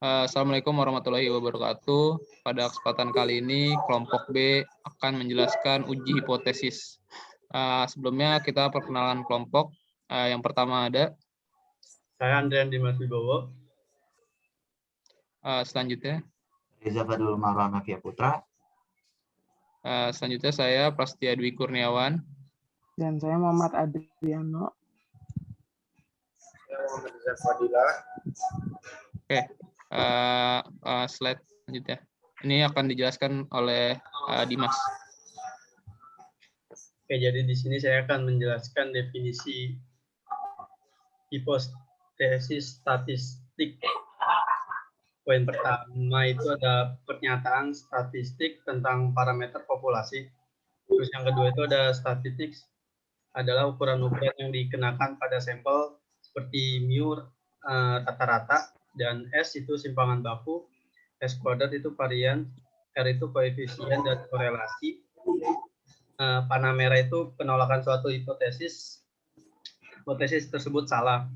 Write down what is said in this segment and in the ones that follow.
Assalamualaikum warahmatullahi wabarakatuh. Pada kesempatan kali ini, kelompok B akan menjelaskan uji hipotesis. Sebelumnya kita perkenalan kelompok. Yang pertama ada. Saya Andrian Dimas Wibowo. Selanjutnya. Reza Fadlul Maulana Via Putra. Selanjutnya saya Prastia Dwi Kurniawan. Dan saya Muhammad Adriano. Saya Muhammad Rizal Fadila. Oke. Slide selanjutnya. Ini akan dijelaskan oleh Dimas. Oke, jadi di sini saya akan menjelaskan definisi hipotesis statistik. Poin pertama itu ada pernyataan statistik tentang parameter populasi. Terus yang kedua itu ada statistik adalah ukuran-ukuran yang dikenakan pada sampel seperti mu rata-rata, dan S itu simpangan baku, S kuadrat itu varian, R itu koefisien dan korelasi. Panah merah itu penolakan suatu hipotesis tersebut salah.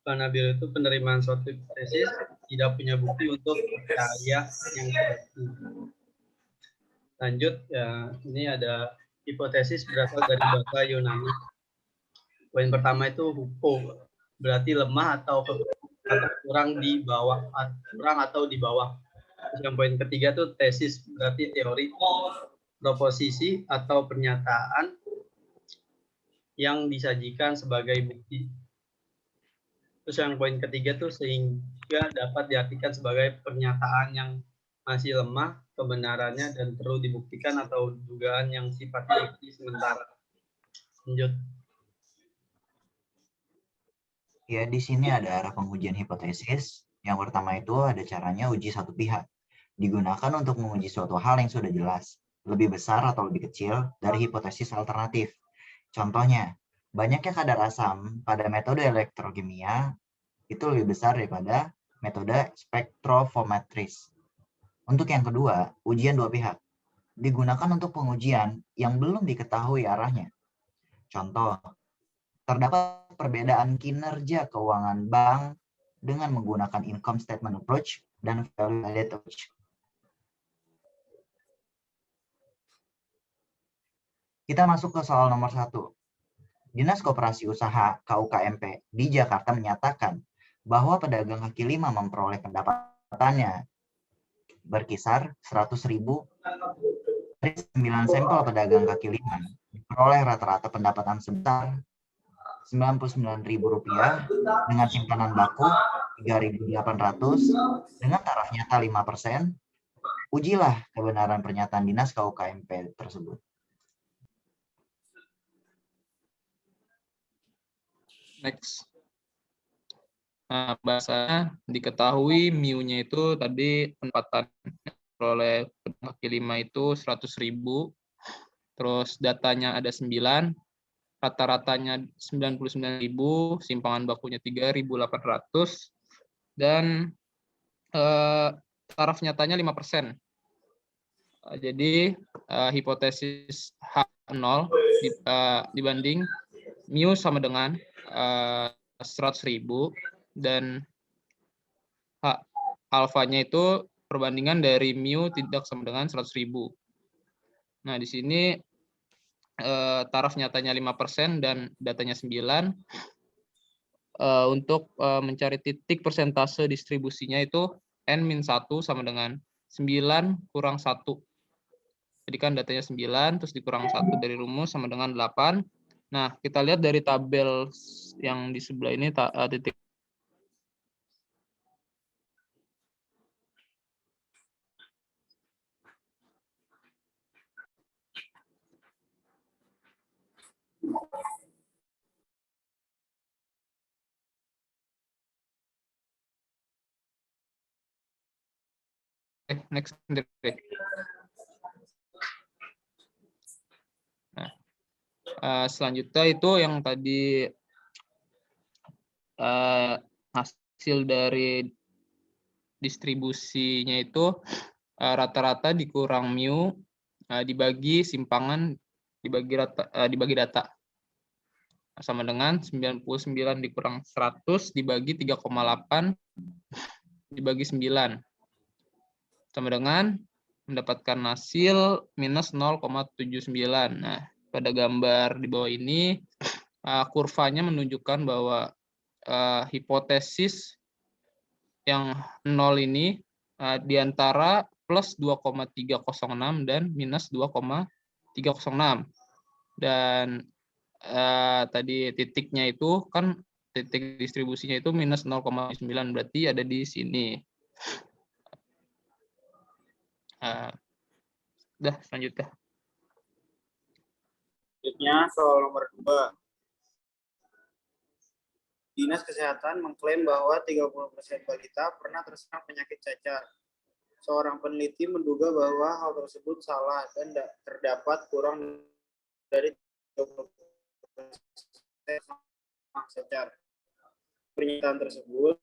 Panah biru itu penerimaan suatu hipotesis tidak punya bukti untuk percaya yang terbukti. Lanjut, ya, ini ada hipotesis berasal dari bahasa Yunani. Poin pertama itu hupo, berarti lemah atau kurang atau di bawah. Terus yang poin ketiga tuh tesis, berarti teori, proposisi atau pernyataan yang disajikan sebagai bukti. Terus yang poin ketiga tuh sehingga dapat diartikan sebagai pernyataan yang masih lemah kebenarannya dan perlu dibuktikan atau dugaan yang sifatnya sementara. Lanjut. Ya, di sini ada arah pengujian hipotesis. Yang pertama itu ada caranya uji satu pihak. Digunakan untuk menguji suatu hal yang sudah jelas, lebih besar atau lebih kecil dari hipotesis alternatif. Contohnya, banyaknya kadar asam pada metode elektrokimia itu lebih besar daripada metode spektrofometris. Untuk yang kedua, ujian dua pihak. Digunakan untuk pengujian yang belum diketahui arahnya. Contoh, terdapat perbedaan kinerja keuangan bank dengan menggunakan income statement approach dan value added approach. Kita masuk ke soal nomor 1. Dinas Koperasi Usaha KUKMP di Jakarta menyatakan bahwa pedagang kaki lima memperoleh pendapatannya berkisar 100.000 dari 9 sampel pedagang kaki lima memperoleh rata-rata pendapatan sebesar Rp99.000 dengan simpanan baku 3.800 dengan taraf nyata 5%. Ujilah kebenaran pernyataan Dinas KUKMP tersebut. Next. Bahasanya diketahui mu-nya itu tadi pendapatan oleh kaki 5 itu 100.000. Terus datanya ada 9. Rata-ratanya 99.000, simpangan bakunya 3.800, dan taraf nyatanya 5%. Jadi hipotesis H0 dibanding mu sama dengan 100.000 dan H alfanya itu perbandingan dari mu tidak sama dengan 100.000. Nah, di sini taraf nyatanya 5% dan datanya 9. Untuk mencari titik persentase distribusinya itu N-1 sama dengan 9 kurang 1. Jadi kan datanya 9, terus dikurang 1 dari rumus sama dengan 8. Nah, kita lihat dari tabel yang di sebelah ini, titik next. Nah, selanjutnya itu yang tadi hasil dari distribusinya itu rata-rata dikurang mu dibagi simpangan dibagi data sama dengan 99 dikurang 100 dibagi 3,8 dibagi 9. Sama dengan mendapatkan hasil minus 0,79. Nah, pada gambar di bawah ini, kurvanya menunjukkan bahwa hipotesis yang 0 ini di antara plus 2,306 dan minus 2,306. Dan tadi titiknya itu kan titik distribusinya itu minus 0,9, berarti ada di sini. Udah, selanjutnya. Selanjutnya soal nomor 2. Dinas Kesehatan mengklaim bahwa 30% balita pernah terserang penyakit cacar. Seorang peneliti menduga bahwa hal tersebut salah dan terdapat kurang dari 30% cacar. Pernyataan tersebut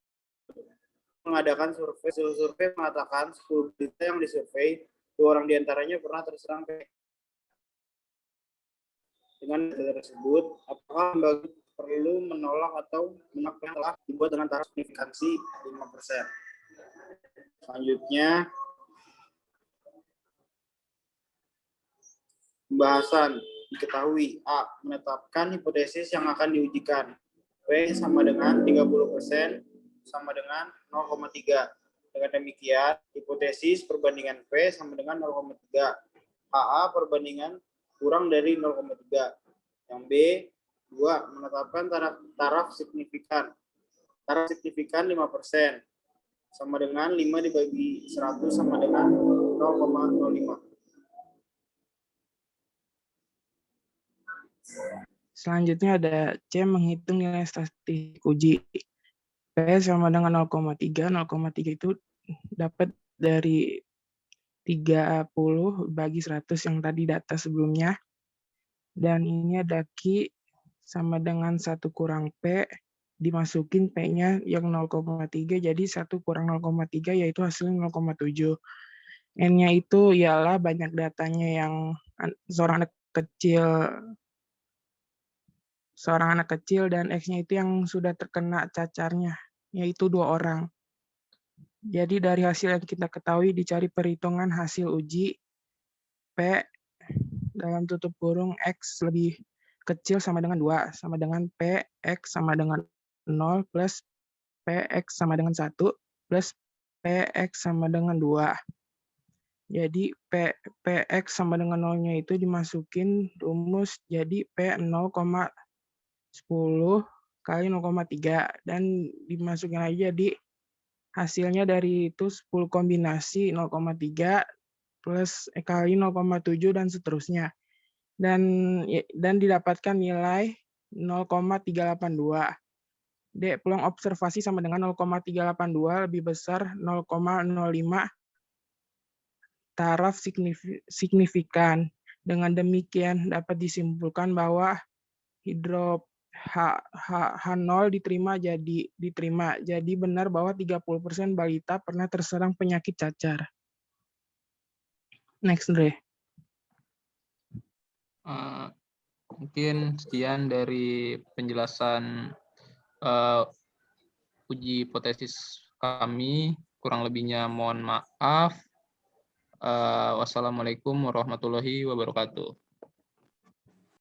mengadakan survei. Survei mengatakan 10 balita yang disurvei, 2 orang diantaranya pernah terserang penyakit. Dengan data tersebut, apakah lembaga perlu menolak atau menolak yang telah dibuat dengan taraf signifikansi 5%? Selanjutnya, pembahasan. Diketahui A. Menetapkan hipotesis yang akan diujikan. P sama dengan 30% sama dengan 0,3. Dengan demikian, hipotesis perbandingan P sama dengan 0,3. AA perbandingan kurang dari 0,3. Yang B, 2. Menetapkan taraf signifikan. Taraf signifikan 5%. Sama dengan 5 dibagi 100 sama dengan 0,05. Selanjutnya ada C, menghitung nilai statistik uji. P sama dengan 0,3. 0,3 itu dapat dari 30 bagi 100 yang tadi data sebelumnya. Dan ini ada Q sama dengan 1 kurang P, dimasukin P-nya yang 0,3, jadi 1 kurang 0,3 yaitu hasilnya 0,7. N-nya itu ialah banyak datanya yang seorang anak kecil dan X-nya itu yang sudah terkena cacarnya, yaitu 2 orang. Jadi dari hasil yang kita ketahui dicari perhitungan hasil uji P dalam tutup kurung X lebih kecil sama dengan 2, sama dengan P, X sama dengan 0 plus PX sama dengan 1 plus PX sama dengan 2. Jadi PX sama dengan 0-nya itu dimasukin rumus jadi P 0,10 kali 0,3 dan dimasukin lagi jadi hasilnya dari itu 10 kombinasi 0,3 plus kali 0,7 dan seterusnya. Dan didapatkan nilai 0,382. D. Peluang observasi sama dengan 0,382 lebih besar 0,05 taraf signifikan. Dengan demikian dapat disimpulkan bahwa H0 diterima. Jadi benar bahwa 30% balita pernah terserang penyakit cacar. Next, Andre. Mungkin sekian dari penjelasan uji hipotesis kami. Kurang lebihnya mohon maaf. Wassalamualaikum warahmatullahi wabarakatuh.